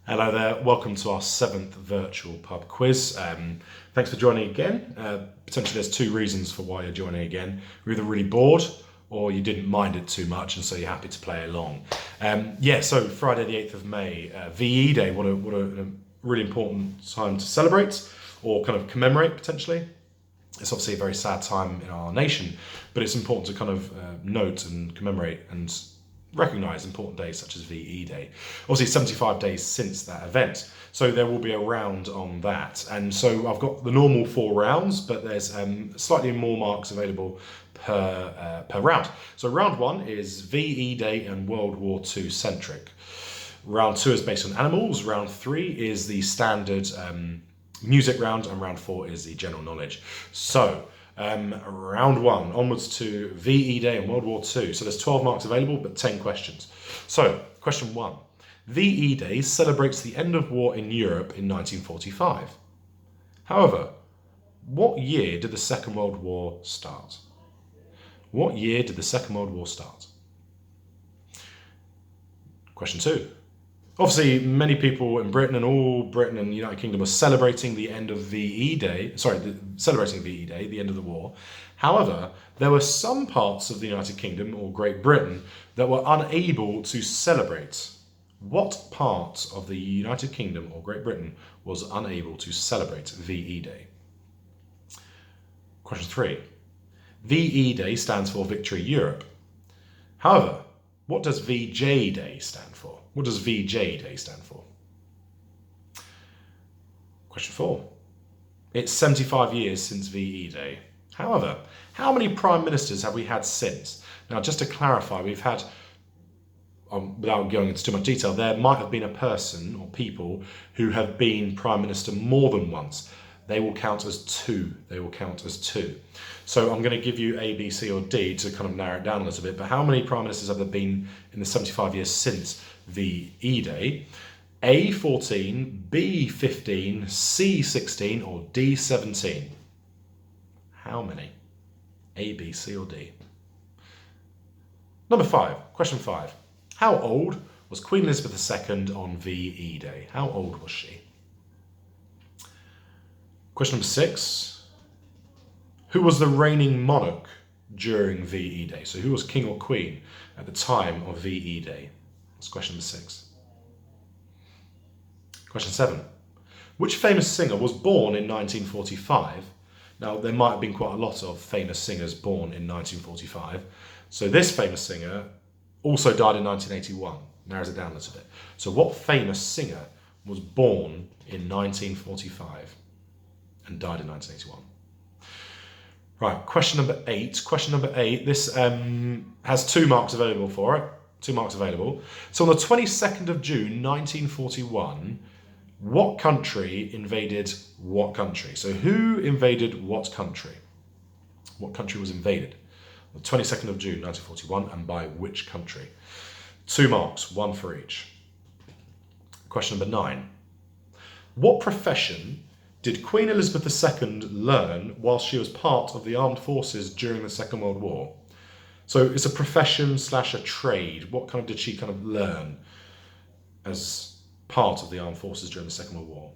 Hello there, welcome to our 7th virtual pub quiz. Thanks for joining again. Potentially there's two reasons for why you're joining again. You're either really bored or you didn't mind it too much and so you're happy to play along. So Friday the 8th of May, VE Day, what a really important time to celebrate or kind of commemorate potentially. It's obviously a very sad time in our nation, but it's important to kind of note and commemorate and recognise important days such as VE Day. Obviously 75 days since that event, so there will be a round on that. And so I've got the normal 4 rounds, but there's slightly more marks available per round. So round 1 is VE Day and World War II centric. Round 2 is based on animals. Round 3 is the standard music round, and round 4 is the general knowledge. So round 1 onwards to VE Day and World War II. So there's 12 marks available, but 10 questions. So question 1. VE Day celebrates the end of war in Europe in 1945. However, what year did the Second World War start? What year did the Second World War start? Question 2. Obviously, many people in Britain and all Britain and the United Kingdom are celebrating the end of VE Day, celebrating VE Day, the end of the war. However, there were some parts of the United Kingdom or Great Britain that were unable to celebrate. What part of the United Kingdom or Great Britain was unable to celebrate VE Day? Question 3. VE Day stands for Victory Europe. However, what does VJ Day stand for? What does VJ Day stand for? Question 4. It's 75 years since VE Day. However, how many prime ministers have we had since? Now, just to clarify, we've had, without going into too much detail, there might have been a person or people who have been prime minister more than once. They will count as 2. They will count as 2. So I'm going to give you A, B, C or D to kind of narrow it down a little bit. But how many prime ministers have there been in the 75 years since VE Day? A, 14, B, 15, C, 16 or D, 17? How many? A, B, C or D? Number 5, question 5. How old was Queen Elizabeth II on VE Day? How old was she? Question number 6. Who was the reigning monarch during VE Day? So who was king or queen at the time of VE Day? That's question number 6. Question 7. Which famous singer was born in 1945? Now, there might have been quite a lot of famous singers born in 1945. So this famous singer also died in 1981. Narrows it down a little bit. So what famous singer was born in 1945 and died in 1981? Right, question number 8. Question number 8, this has 2 marks available for it. 2 marks available. So on the 22nd of June, 1941, what country invaded what country? So who invaded what country? What country was invaded? On the 22nd of June, 1941, and by which country? 2 marks, 1 for each. Question number 9. What profession did Queen Elizabeth II learn while she was part of the armed forces during the Second World War? So it's a profession / a trade. What kind of did she kind of learn as part of the armed forces during the Second World War?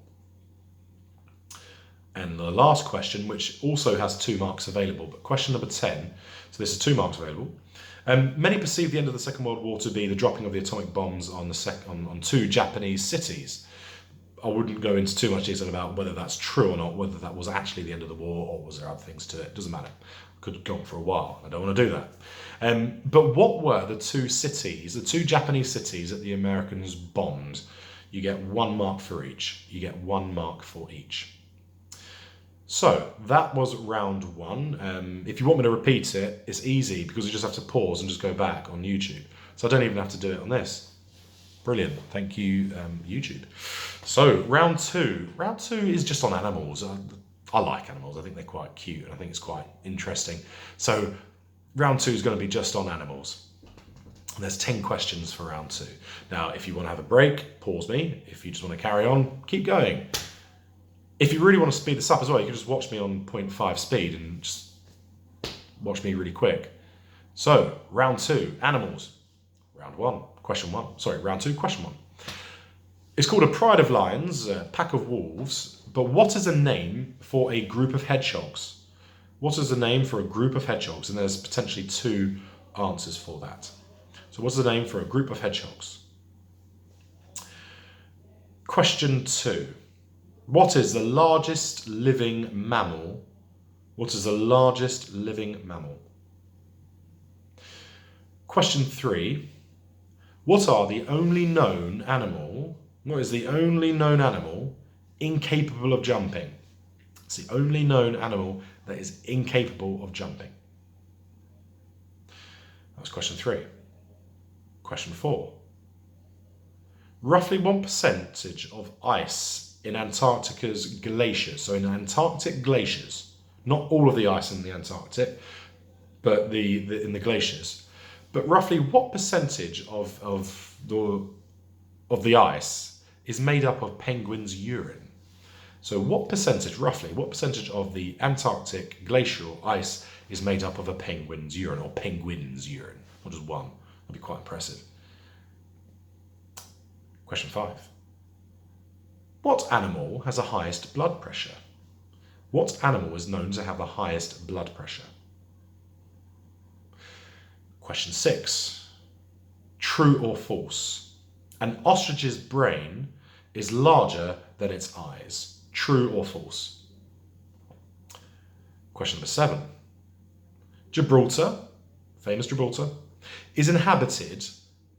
And the last question, which also has 2 marks available, but question number 10, so this is 2 marks available. Many perceive the end of the Second World War to be the dropping of the atomic bombs on 2 Japanese cities. I wouldn't go into too much detail about whether that's true or not, whether that was actually the end of the war or was there other things to it. Doesn't matter. Could go on for a while. I don't want to do that. But what were the 2 cities, the 2 Japanese cities that the Americans bombed? You get 1 mark for each. You get 1 mark for each. So that was round 1. If you want me to repeat it, it's easy because you just have to pause and just go back on YouTube. So I don't even have to do it on this. Brilliant. Thank you, YouTube. So round 2. Round 2 is just on animals. I like animals. I think they're quite cute and I think it's quite interesting. So round 2 is going to be just on animals. And there's 10 questions for round 2. Now, if you want to have a break, pause me. If you just want to carry on, keep going. If you really want to speed this up as well, you can just watch me on 0.5 speed and just watch me really quick. So round 2, animals. Round 1, question 1. Sorry, round 2, question 1. It's called a pride of lions, a pack of wolves, but what is a name for a group of hedgehogs? What is the name for a group of hedgehogs? And there's potentially two answers for that. So what's the name for a group of hedgehogs? Question 2. What is the largest living mammal? What is the largest living mammal? Question 3. What are the only known animal? What is the only known animal incapable of jumping? It's the only known animal that is incapable of jumping. That was question 3. Question 4. Roughly what percentage of ice in Antarctica's glaciers, so in Antarctic glaciers, not all of the ice in the Antarctic, but in the glaciers, but roughly what percentage of the ice is made up of penguins' urine? So what percentage, roughly, what percentage of the Antarctic glacial ice is made up of a penguin's urine, or penguins' urine? Not just one. That'd be quite impressive. Question 5. What animal has the highest blood pressure? What animal is known to have the highest blood pressure? Question 6. True or false? An ostrich's brain is larger than its eyes. True or false? Question number 7. Gibraltar, famous Gibraltar, is inhabited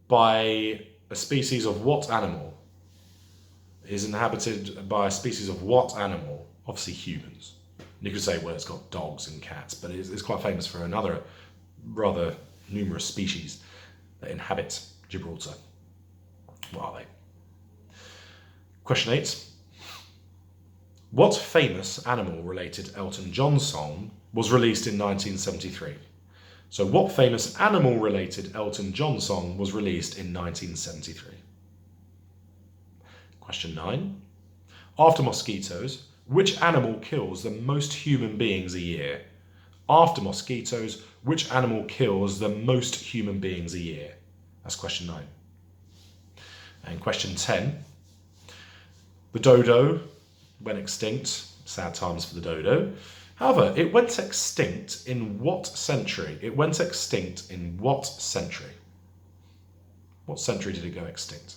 by a species of what animal? Is inhabited by a species of what animal? Obviously humans. You could say, well, it's got dogs and cats, but it's quite famous for another rather numerous species that inhabit Gibraltar. What are they? Question 8. What famous animal-related Elton John song was released in 1973? So what famous animal-related Elton John song was released in 1973? Question 9. After mosquitoes, which animal kills the most human beings a year? After mosquitoes, which animal kills the most human beings a year? That's question 9. And question 10. The dodo went extinct. Sad times for the dodo. However, it went extinct in what century? It went extinct in what century? What century did it go extinct?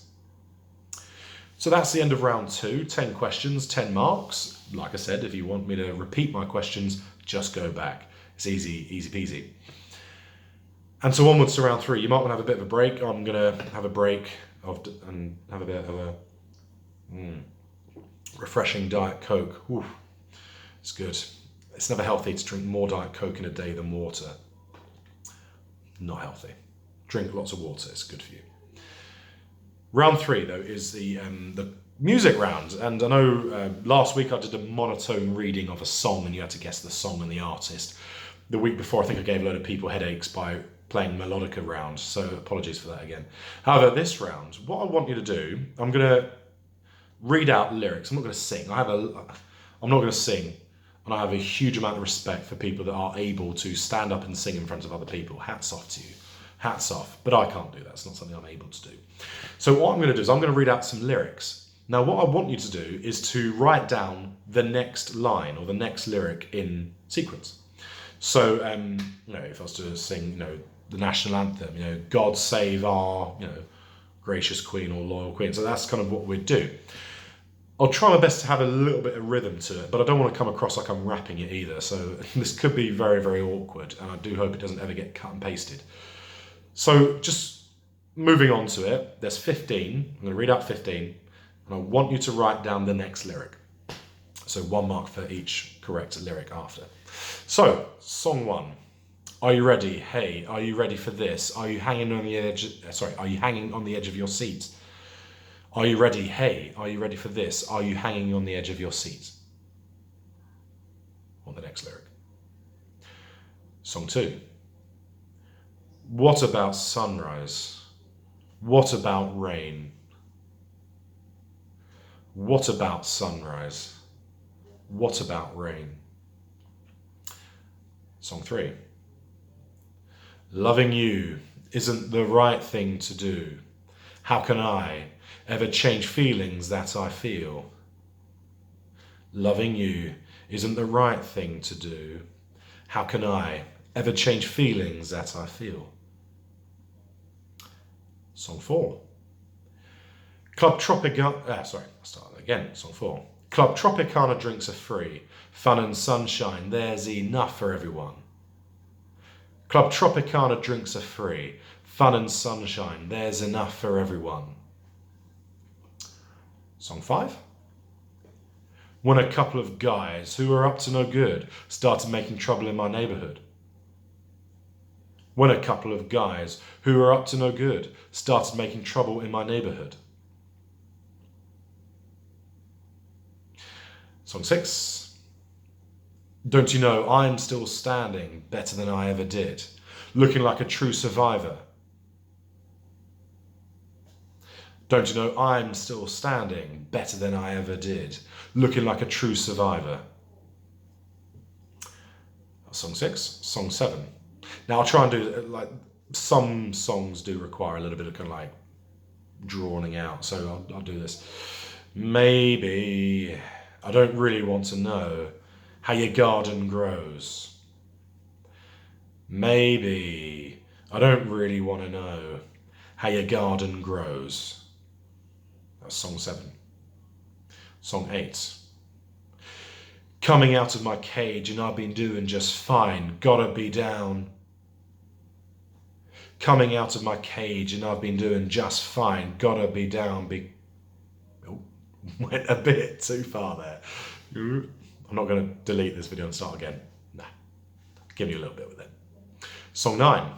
So that's the end of round 2. 10 questions, 10 marks. Like I said, if you want me to repeat my questions, just go back. It's easy, easy peasy. And so onwards to round 3. You might want to have a bit of a break. I'm going to have a break and have a bit of a refreshing Diet Coke. Ooh, it's good. It's never healthy to drink more Diet Coke in a day than water. Not healthy. Drink lots of water, it's good for you. Round 3, though, is the music round. And I know last week I did a monotone reading of a song and you had to guess the song and the artist. The week before, I think I gave a load of people headaches by playing melodica round, so apologies for that again. However, this round, what I want you to do, I'm going to read out lyrics. I'm not going to sing. I'm not going to sing. And I have a huge amount of respect for people that are able to stand up and sing in front of other people. Hats off to you. Hats off. But I can't do that. It's not something I'm able to do. So what I'm going to do is I'm going to read out some lyrics. Now, what I want you to do is to write down the next line or the next lyric in sequence. So, if I was to sing, the national anthem, God save our, gracious Queen or loyal Queen. So that's kind of what we'd do. I'll try my best to have a little bit of rhythm to it, but I don't want to come across like I'm rapping it either. So this could be very, very awkward, and I do hope it doesn't ever get cut and pasted. So just moving on to it, there's 15. I'm going to read out 15, and I want you to write down the next lyric. So 1 mark for each correct lyric after. So, song 1. Are you ready? Hey, are you ready for this? Are you hanging on the edge? Are you hanging on the edge of your seat? Are you ready? Hey, are you ready for this? Are you hanging on the edge of your seat? Or the next lyric. Song 2. What about sunrise? What about rain? What about sunrise? What about rain? Song 3. Loving you isn't the right thing to do. How can I ever change feelings that I feel. Loving you isn't the right thing to do. How can I ever change feelings that I feel? Song 4. Club Tropicana, Song 4. Club Tropicana drinks are free. Fun and sunshine, there's enough for everyone. Club Tropicana drinks are free. Fun and sunshine, there's enough for everyone. Song 5. When a couple of guys who were up to no good started making trouble in my neighbourhood. When a couple of guys who were up to no good started making trouble in my neighbourhood. Song 6. Don't you know I'm still standing better than I ever did, looking like a true survivor. Don't you know I'm still standing better than I ever did, looking like a true survivor. Song 6. Song 7. Now I'll try and do, like, some songs do require a little bit of kind of like drawing out, so I'll do this. Maybe I don't really want to know how your garden grows. Maybe I don't really want to know how your garden grows. That's Song 7. Song 8. Coming out of my cage and I've been doing just fine. Gotta be down. Coming out of my cage and I've been doing just fine. Gotta be down. Went a bit too far there. I'm not going to delete this video and start again. Nah. Give you a little bit with it. Song 9.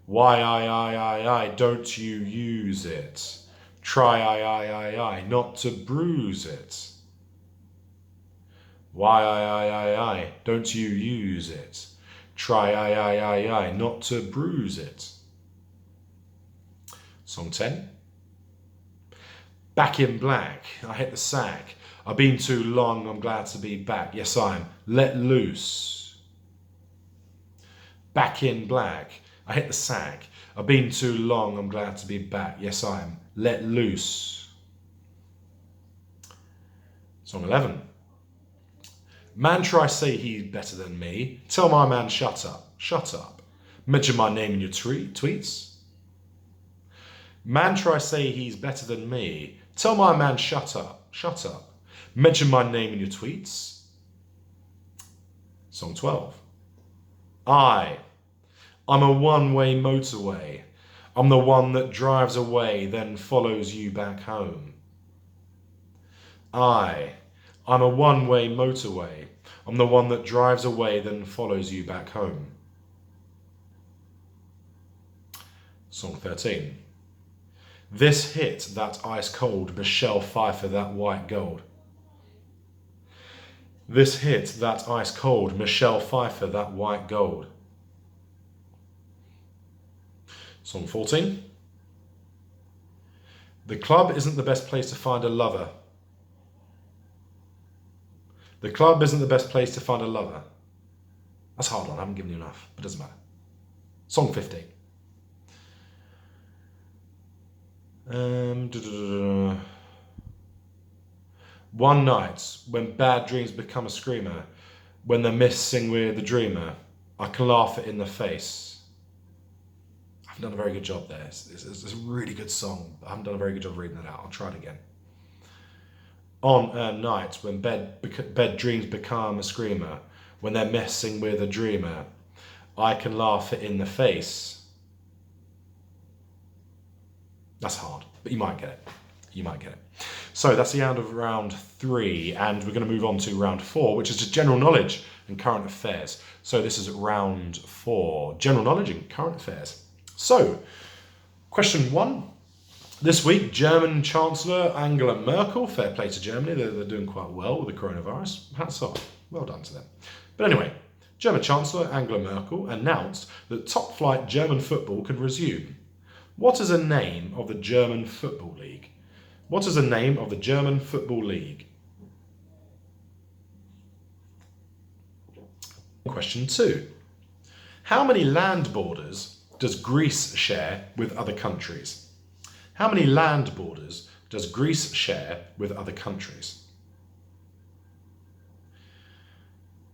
Why, I, don't you use it? Try, I, not to bruise it. Why, I, don't you use it? Try, I, not to bruise it. Song 10. Back in black, I hit the sack. I've been too long, I'm glad to be back. Yes, I'm let loose. Back in black, I hit the sack. I've been too long, I'm glad to be back. Yes, I'm let loose. Song 11. Man try say he's better than me. Tell my man shut up, shut up. Mention my name in your tweets. Man try say he's better than me. Tell my man shut up, shut up. Mention my name in your tweets. Song 12. I'm a one-way motorway. I'm the one that drives away, then follows you back home. I'm a one-way motorway. I'm the one that drives away, then follows you back home. Song 13. This hit that ice cold, Michelle Pfeiffer that white gold. This hit that ice cold, Michelle Pfeiffer that white gold. Song 14. The club isn't the best place to find a lover. The club isn't the best place to find a lover. That's a hard one, I haven't given you enough, but it doesn't matter. Song 15. One night, when bad dreams become a screamer, when the mists sing with the dreamer, I can laugh it in the face. I haven't done a very good job there. It's a really good song, but I haven't done a very good job reading it out. I'll try it again. On a night when bed dreams become a screamer, when they're messing with a dreamer, I can laugh it in the face. That's hard, but you might get it. You might get it. So that's the end of round 3, and we're going to move on to round 4, which is just general knowledge and current affairs. So this is round 4, general knowledge and current affairs. So, question 1. This week, German Chancellor Angela Merkel, fair play to Germany, they're doing quite well with the coronavirus. Hats off, well done to them. But anyway, German Chancellor Angela Merkel announced that top-flight German football can resume. What is the name of the German Football League? What is the name of the German Football League? Question 2. How many land borders does Greece share with other countries? How many land borders does Greece share with other countries?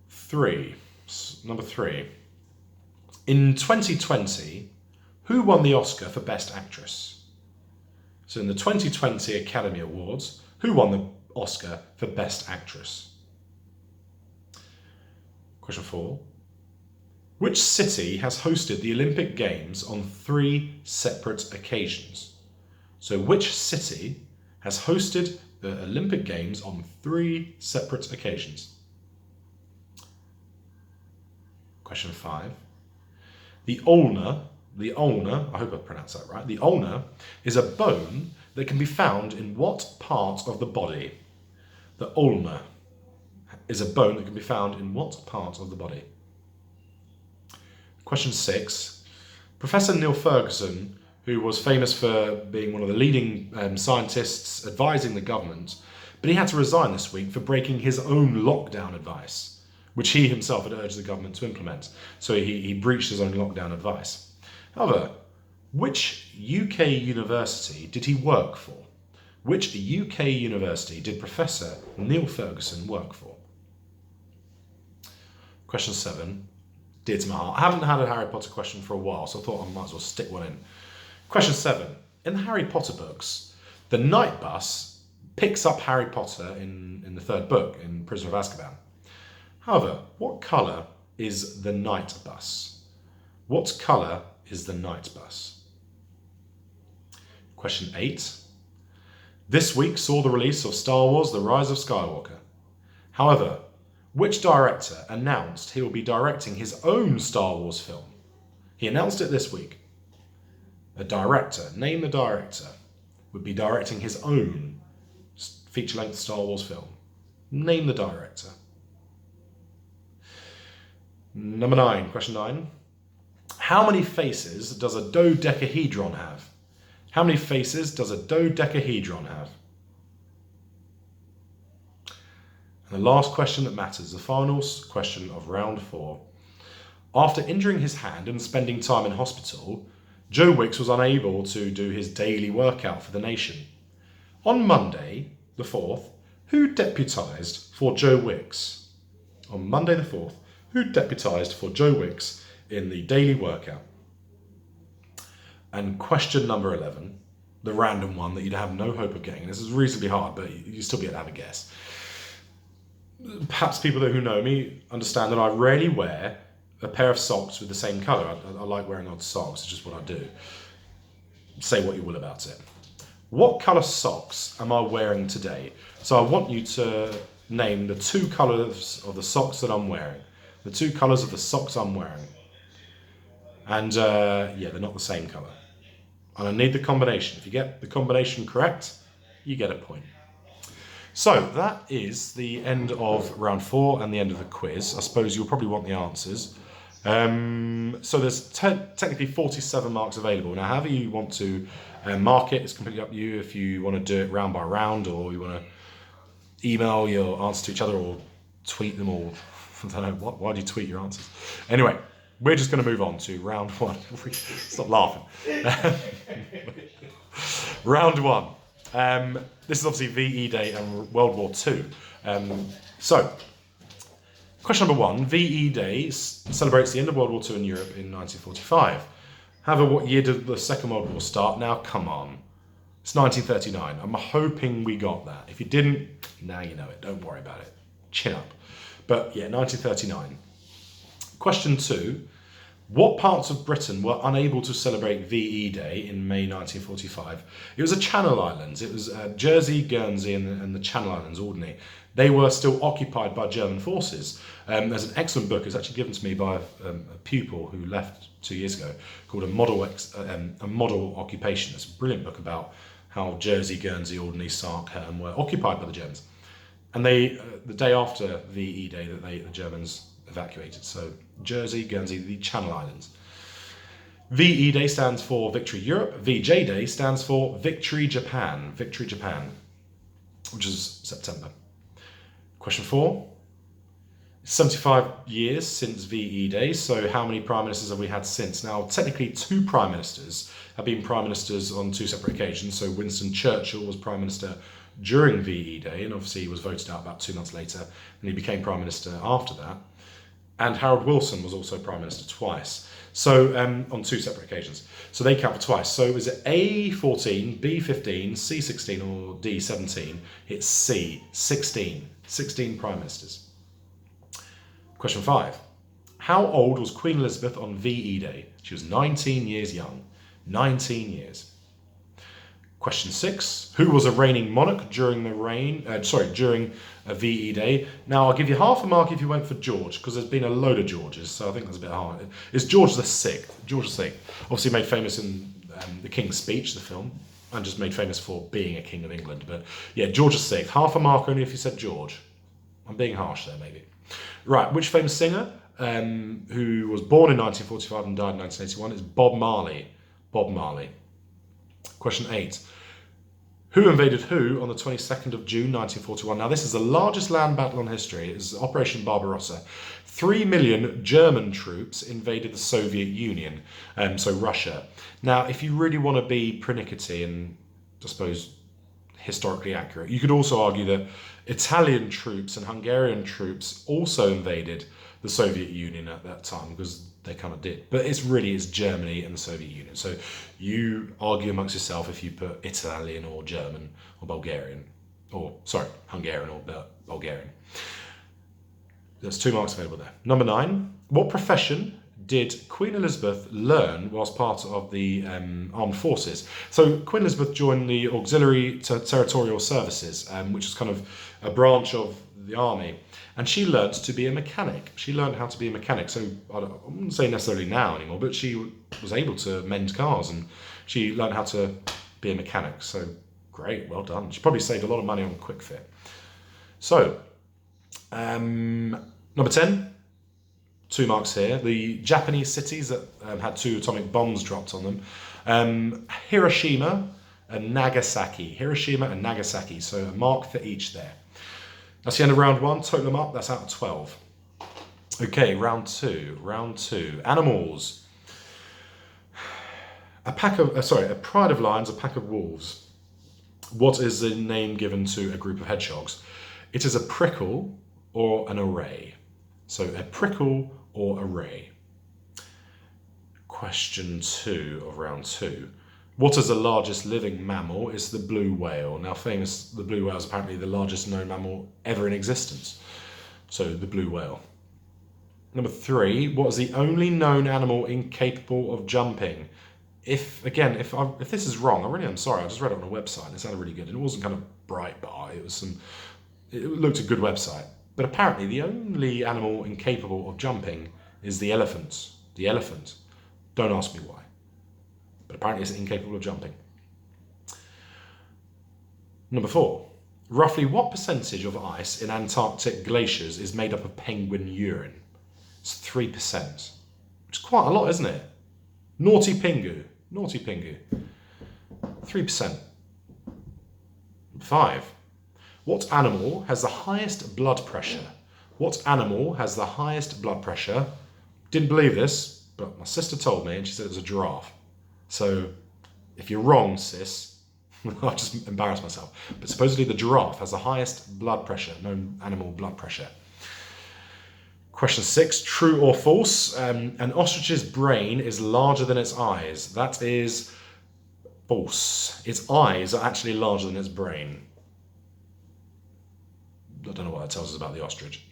3. Number 3. In 2020, who won the Oscar for Best Actress? So in the 2020 Academy Awards, who won the Oscar for Best Actress? Question 4. Which city has hosted the Olympic Games on 3 separate occasions? So which city has hosted the Olympic Games on 3 separate occasions? Question 5. The ulna, I hope I pronounced that right, the ulna is a bone that can be found in what part of the body? The ulna is a bone that can be found in what part of the body? Question 6. Professor Neil Ferguson, who was famous for being one of the leading scientists advising the government, but he had to resign this week for breaking his own lockdown advice, which he himself had urged the government to implement. So he breached his own lockdown advice. However, which UK university did he work for? Which UK university did Professor Neil Ferguson work for? Question 7. Dear to my heart. I haven't had a Harry Potter question for a while, so I thought I might as well stick one in. Question 7. In the Harry Potter books, the night bus picks up Harry Potter in the 3rd book, in Prisoner of Azkaban. However, what colour is the night bus? What colour is the night bus? Question 8. This week saw the release of Star Wars: The Rise of Skywalker. However, which director announced he will be directing his own Star Wars film? He announced it this week. A director, name the director, would be directing his own feature-length Star Wars film. Name the director. Number 9, question 9. How many faces does a dodecahedron have? How many faces does a dodecahedron have? And the last question that matters, the final question of round 4. After injuring his hand and spending time in hospital, Joe Wicks was unable to do his daily workout for the nation. On Monday, the 4th, who deputised for Joe Wicks? On Monday the 4th, who deputised for Joe Wicks in the daily workout? And question number 11, the random one that you'd have no hope of getting. This is reasonably hard, but you still be able to have a guess. Perhaps people who know me understand that I rarely wear a pair of socks with the same colour. I like wearing odd socks, it's just what I do. Say what you will about it. What colour socks am I wearing today? So I want you to name the 2 colours of the socks that I'm wearing. The 2 colours of the socks I'm wearing. And yeah, they're not the same colour. And I need the combination. If you get the combination correct, you get a point. So that is the end of round 4 and the end of the quiz. I suppose you'll probably want the answers. So there's technically 47 marks available. Now, however you want to mark it, it's completely up to you. If you want to do it round by round, or you want to email your answers to each other, or tweet them, or I don't know, why do you tweet your answers? Anyway, we're just going to move on to round 1. Stop laughing. Round 1. This is obviously VE Day and World War II. So, question number 1. VE Day celebrates the end of World War II in Europe in 1945. However, what year did the Second World War start? Now, come on. It's 1939. I'm hoping we got that. If you didn't, now you know it. Don't worry about it. Chin up. But yeah, 1939. Question 2. What parts of Britain were unable to celebrate VE Day in May 1945? It was the Channel Islands. It was Jersey, Guernsey, and the Channel Islands, Alderney. They were still occupied by German forces. There's an excellent book, it's actually given to me by a pupil who left 2 years ago, called A Model Occupation. It's a brilliant book about how Jersey, Guernsey, Alderney, Sark, Herne were occupied by the Germans. And they, the day after VE Day, the Germans evacuated. So Jersey, Guernsey, the Channel Islands. VE Day stands for Victory Europe. VJ Day stands for Victory Japan. Victory Japan, which is September. Question 4. 75 years since VE Day, so how many prime ministers have we had since? Now, technically, 2 prime ministers have been prime ministers on 2 separate occasions. So Winston Churchill was prime minister during VE Day, and obviously he was voted out about 2 months later, and he became prime minister after that. And Harold Wilson was also prime minister twice, so on 2 separate occasions. So they count for twice. So is it A14, B15, C16, or D17? It's C, 16. 16 prime ministers. Question 5. How old was Queen Elizabeth on VE Day? She was 19 years young. 19 years. Question 6. Who was a reigning monarch during during VE Day? Now, I'll give you half a mark if you went for George, because there's been a load of Georges, so I think that's a bit hard. It's George VI. George VI. Obviously made famous in The King's Speech, the film, and just made famous for being a king of England. But yeah, George VI. Half a mark only if you said George. I'm being harsh there, maybe. Right, which famous singer who was born in 1945 and died in 1981 is Bob Marley. Bob Marley. Question 8. Who invaded who on the 22nd of June 1941? Now, this is the largest land battle in history. It was Operation Barbarossa. 3 million German troops invaded the Soviet Union, so Russia. Now, if you really want to be pernickety and, I suppose, historically accurate, you could also argue that Italian troops and Hungarian troops also invaded the Soviet Union at that time, because they kind of did. But it's Germany and the Soviet Union. So you argue amongst yourself if you put Italian or German or Bulgarian, Hungarian or Bulgarian. There's 2 marks available there. Number 9. What profession did Queen Elizabeth learn whilst part of the armed forces? So Queen Elizabeth joined the Auxiliary Territorial Services, which is kind of a branch of the army, and she learnt to be a mechanic. She learned how to be a mechanic. So I wouldn't say necessarily now anymore, but she was able to mend cars, and she learned how to be a mechanic. So great, well done. She probably saved a lot of money on Quick Fit. So number 10. 2 marks here. The Japanese cities that had 2 atomic bombs dropped on them. Hiroshima and Nagasaki. Hiroshima and Nagasaki. So a mark for each there. That's the end of round 1. Total them up. That's out of 12. Okay, round 2. Round 2. Animals. A pride of lions, a pack of wolves. What is the name given to a group of hedgehogs? It is a prickle or an array. So a prickle or array. Question 2 of round 2. What is the largest living mammal? It's the blue whale. Now, the blue whale is apparently the largest known mammal ever in existence. So the blue whale. Number 3. What is the only known animal incapable of jumping? If this is wrong, I really am sorry. I just read it on a website and it sounded really good. And it wasn't kind of Breitbart. It looked a good website. But apparently the only animal incapable of jumping is the elephant. The elephant. Don't ask me why. But apparently it's incapable of jumping. Number 4. Roughly what percentage of ice in Antarctic glaciers is made up of penguin urine? It's 3%. Which is quite a lot, isn't it? Naughty Pingu. Naughty Pingu. 3%. Number 5. What animal has the highest blood pressure? What animal has the highest blood pressure? Didn't believe this, but my sister told me, and she said it was a giraffe. So, if you're wrong, sis, I'll just embarrass myself. But supposedly the giraffe has the highest blood pressure, known animal blood pressure. Question 6, true or false? An ostrich's brain is larger than its eyes. That is false. Its eyes are actually larger than its brain. I don't know what that tells us about the ostrich.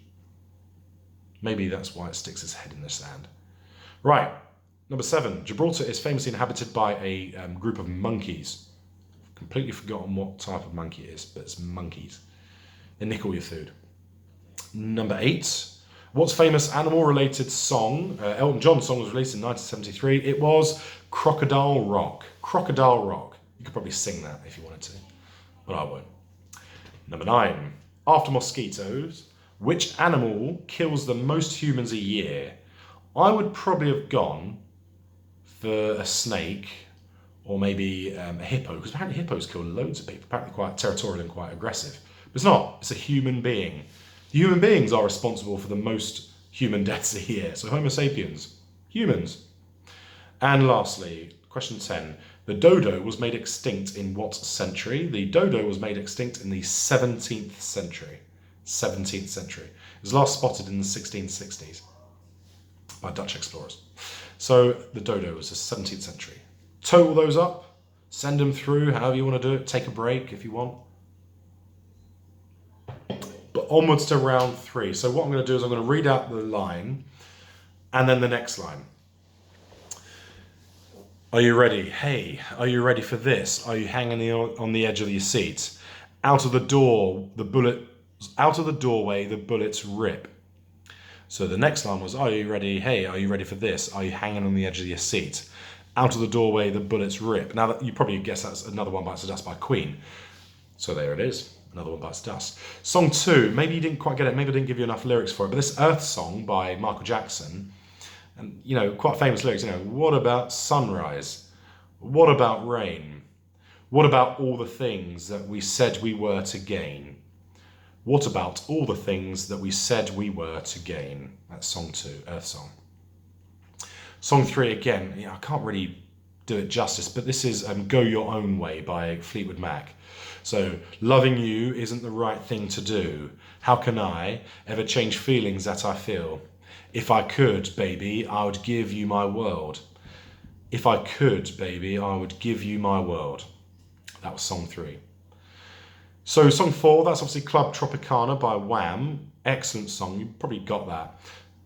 Maybe that's why it sticks its head in the sand. Right, number 7. Gibraltar is famously inhabited by a group of monkeys. I've completely forgotten what type of monkey it is, but it's monkeys. They nick all your food. Number 8. What's famous animal-related song? Elton John's song was released in 1973. It was Crocodile Rock. Crocodile Rock. You could probably sing that if you wanted to, but I won't. Number 9. After mosquitoes, which animal kills the most humans a year? I would probably have gone for a snake or maybe a hippo, because apparently hippos kill loads of people, apparently quite territorial and quite aggressive. But it's not, it's a human being. Human beings are responsible for the most human deaths a year. So Homo sapiens, humans. And lastly, question 10. The dodo was made extinct in what century? The dodo was made extinct in the 17th century. 17th century. It was last spotted in the 1660s by Dutch explorers. So the dodo was the 17th century. Total those up, send them through, however you want to do it. Take a break if you want. But onwards to round 3. So what I'm going to do is I'm going to read out the line and then the next line. Are you ready? Hey, are you ready for this? Are you hanging on the edge of your seat? Out of the doorway, the bullets rip. So the next line was, are you ready? Hey, are you ready for this? Are you hanging on the edge of your seat? Out of the doorway, the bullets rip. Now, you probably guess that's Another One Bites the Dust by Queen. So there it is. Another One Bites the Dust. Song 2, maybe you didn't quite get it. Maybe I didn't give you enough lyrics for it. But this Earth song by Michael Jackson, and, quite famous lyrics, what about sunrise? What about rain? What about all the things that we said we were to gain? What about all the things that we said we were to gain? That's song 2, Earth Song. Song 3, again, I can't really do it justice, but this is Go Your Own Way by Fleetwood Mac. So, loving you isn't the right thing to do. How can I ever change feelings that I feel? If I could, baby, I would give you my world. If I could, baby, I would give you my world. That was song 3. So song 4, that's obviously Club Tropicana by Wham. Excellent song, you probably got that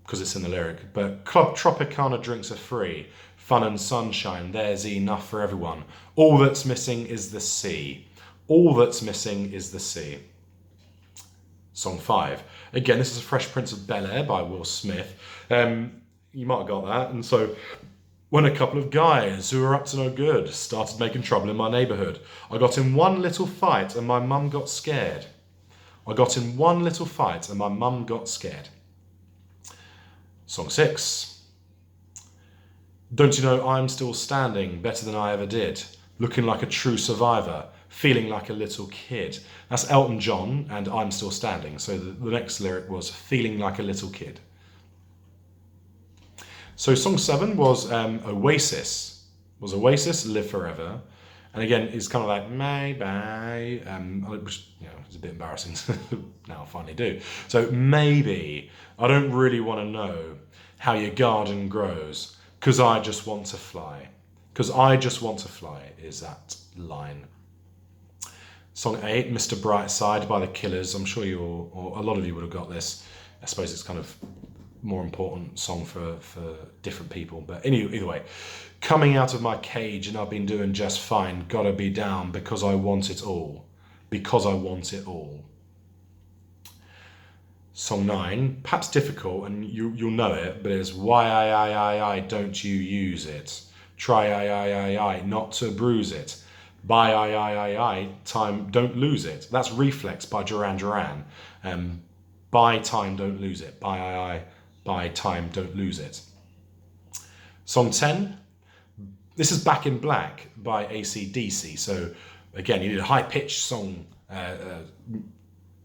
because it's in the lyric. But Club Tropicana drinks are free. Fun and sunshine, there's enough for everyone. All that's missing is the sea. All that's missing is the sea. Song 5. Again, this is a Fresh Prince of Bel-Air by Will Smith. You might have got that. And so, when a couple of guys who were up to no good started making trouble in my neighbourhood, I got in one little fight and my mum got scared. I got in one little fight and my mum got scared. Song 6. Don't you know I'm still standing better than I ever did, looking like a true survivor, feeling like a little kid. That's Elton John and I'm Still Standing. So the next lyric was feeling like a little kid. So song 7 was Oasis. Live Forever. And again, it's kind of like, maybe, which, it's a bit embarrassing. Now I finally do. So maybe, I don't really want to know how your garden grows, because I just want to fly. Because I just want to fly is that line. Song 8, Mr. Brightside by The Killers. I'm sure or a lot of you would have got this. I suppose it's kind of more important song for different people, but either way, coming out of my cage and I've been doing just fine, gotta be down because I want it all, Song 9, perhaps difficult and you'll know it, but it's why I don't you use it, try I not to bruise it, by I time don't lose it. That's Reflex by Duran Duran. By time don't lose it, by time don't lose it. Song 10, this is Back in Black by AC/DC. So again, you need a high-pitched song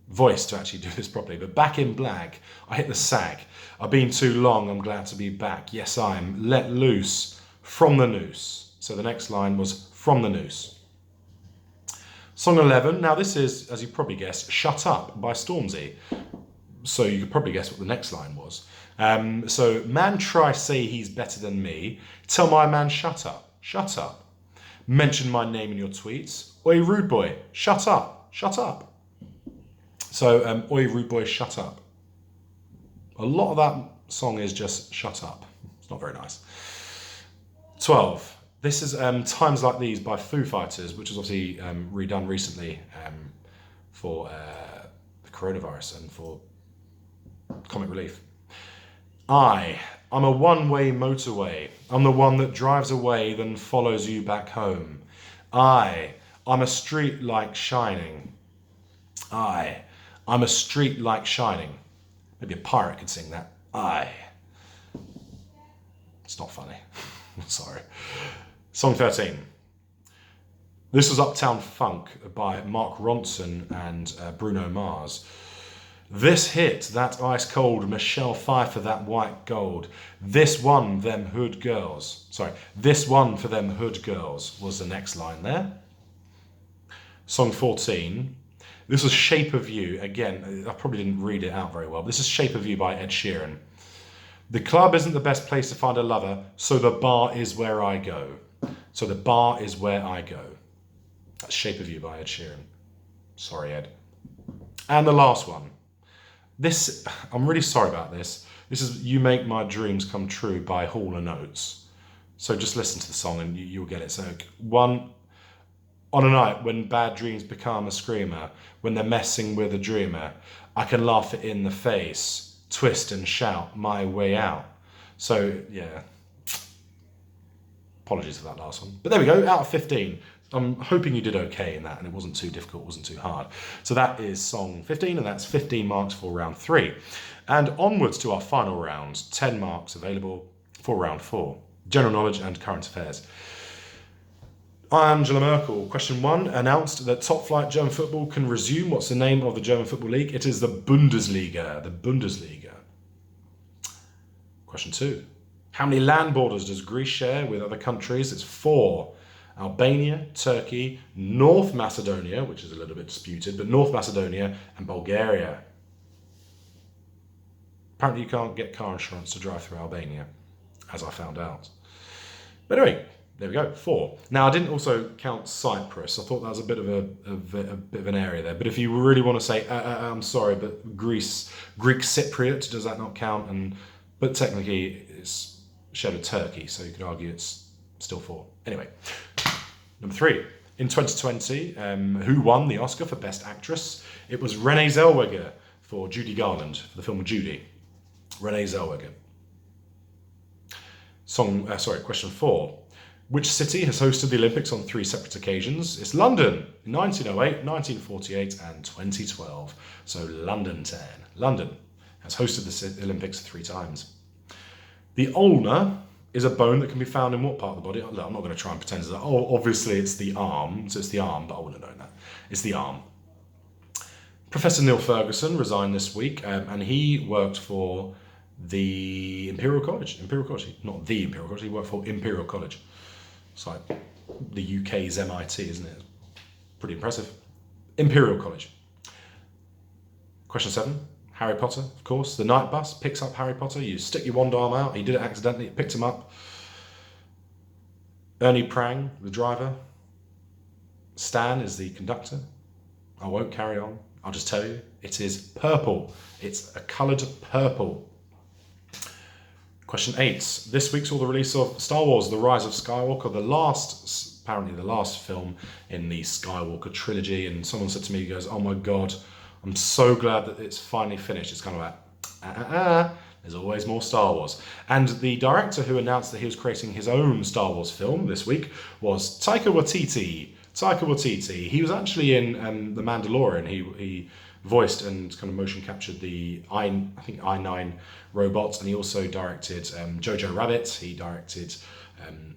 voice to actually do this properly, but Back in Black, I hit the sack. I've been too long, I'm glad to be back. Yes, I'm let loose from the noose. So the next line was from the noose. Song 11, now this is, as you probably guessed, Shut Up by Stormzy. So you could probably guess what the next line was. So, man try say he's better than me. Tell my man shut up, shut up. Mention my name in your tweets. Oi, rude boy, shut up, shut up. So, oi, rude boy, shut up. A lot of that song is just shut up. It's not very nice. 12. This is Times Like These by Foo Fighters, which was obviously redone recently for the coronavirus and for comic relief. I'm a one-way motorway. I'm the one that drives away, then follows you back home. I'm a street light shining. I'm a street light shining. Maybe a pirate could sing that. It's not funny. Sorry. Song 13. This was Uptown Funk by Mark Ronson and Bruno Mars. This hit, that ice cold, Michelle Pfeiffer, that white gold. This one, them hood girls. Sorry, this one for them hood girls was the next line there. Song 14. This was Shape of You. Again, I probably didn't read it out very well. This is Shape of You by Ed Sheeran. The club isn't the best place to find a lover, so the bar is where I go. So the bar is where I go. That's Shape of You by Ed Sheeran. Sorry, Ed. And the last one. This, I'm really sorry about this. This is You Make My Dreams Come True by Hall & Oates. So just listen to the song and you'll get it. So one, on a night when bad dreams become a screamer, when they're messing with a dreamer, I can laugh it in the face, twist and shout my way out. So yeah, apologies for that last one. But there we go, out of 15. I'm hoping you did okay in that and it wasn't too difficult, wasn't too hard. So that is song 15 and that's 15 marks for round 3. And onwards to our final round, 10 marks available for round 4. General knowledge and current affairs. Angela Merkel, question 1, announced that top flight German football can resume. What's the name of the German football league? It is the Bundesliga. The Bundesliga. Question 2, how many land borders does Greece share with other countries? It's 4. Albania, Turkey, North Macedonia, which is a little bit disputed, but North Macedonia and Bulgaria. Apparently you can't get car insurance to drive through Albania, as I found out. But anyway, there we go, 4. Now I didn't also count Cyprus. I thought that was a bit of an area there. But if you really want to say, I'm sorry, but Greek Cypriot, does that not count? But technically it's shared with Turkey, so you could argue it's still 4. Anyway, number 3. In 2020, who won the Oscar for Best Actress? It was Renée Zellweger for Judy Garland, for the film Judy. Renée Zellweger. Question 4. Which city has hosted the Olympics on 3 separate occasions? It's London in 1908, 1948 and 2012. So London. Has hosted the Olympics 3 times. The ulna is a bone that can be found in what part of the body? I'm not going to try and pretend that. Oh, obviously it's the arm. So it's the arm, but I wouldn't have known that. It's the arm. Professor Neil Ferguson resigned this week, and he worked for the Imperial College. Not the Imperial College. He worked for Imperial College. It's like the UK's MIT, isn't it? Pretty impressive. Imperial College. Question 7. Harry Potter, of course. The night bus picks up Harry Potter. You stick your wand arm out. He did it accidentally. It picked him up. Ernie Prang, the driver. Stan is the conductor. I won't carry on. I'll just tell you. It is purple. It's a coloured purple. Question 8. This week saw the release of Star Wars: The Rise of Skywalker, apparently the last film in the Skywalker trilogy. And someone said to me, he goes, "Oh my God, I'm so glad that it's finally finished." It's kind of like, there's always more Star Wars. And the director who announced that he was creating his own Star Wars film this week was Taika Waititi. He was actually in The Mandalorian. He voiced and kind of motion captured the I-9 robots, and he also directed Jojo Rabbit. He directed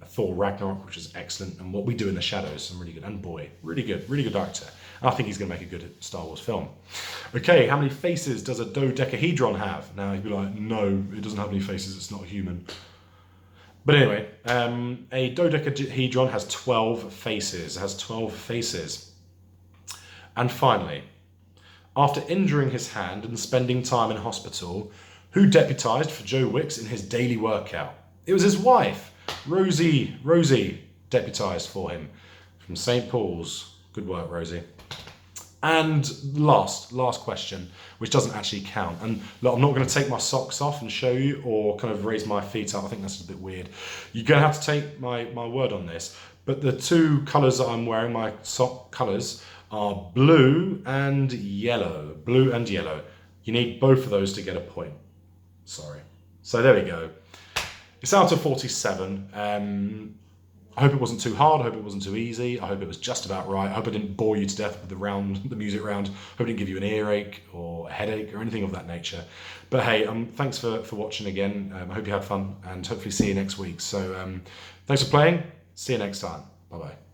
Thor Ragnarok, which is excellent, and What We Do in the Shadows, some really good, and Boy, really good director. I think he's going to make a good Star Wars film. Okay, how many faces does a dodecahedron have? Now you'd be like, no, it doesn't have any faces, it's not human. But anyway, a dodecahedron has 12 faces. It has 12 faces. And finally, after injuring his hand and spending time in hospital, who deputised for Joe Wicks in his daily workout? It was his wife, Rosie deputised for him from St. Paul's. Good work, Rosie. And last question, which doesn't actually count. And look, I'm not going to take my socks off and show you or kind of raise my feet up. I think that's a bit weird. You're going to have to take my word on this. But the 2 colours that I'm wearing, my sock colours, are blue and yellow. Blue and yellow. You need both of those to get a point. Sorry. So there we go. It's out of 47. I hope it wasn't too hard. I hope it wasn't too easy. I hope it was just about right. I hope I didn't bore you to death with the music round. I hope it didn't give you an earache or a headache or anything of that nature. But hey, thanks for watching again. I hope you had fun and hopefully see you next week. So thanks for playing. See you next time. Bye-bye.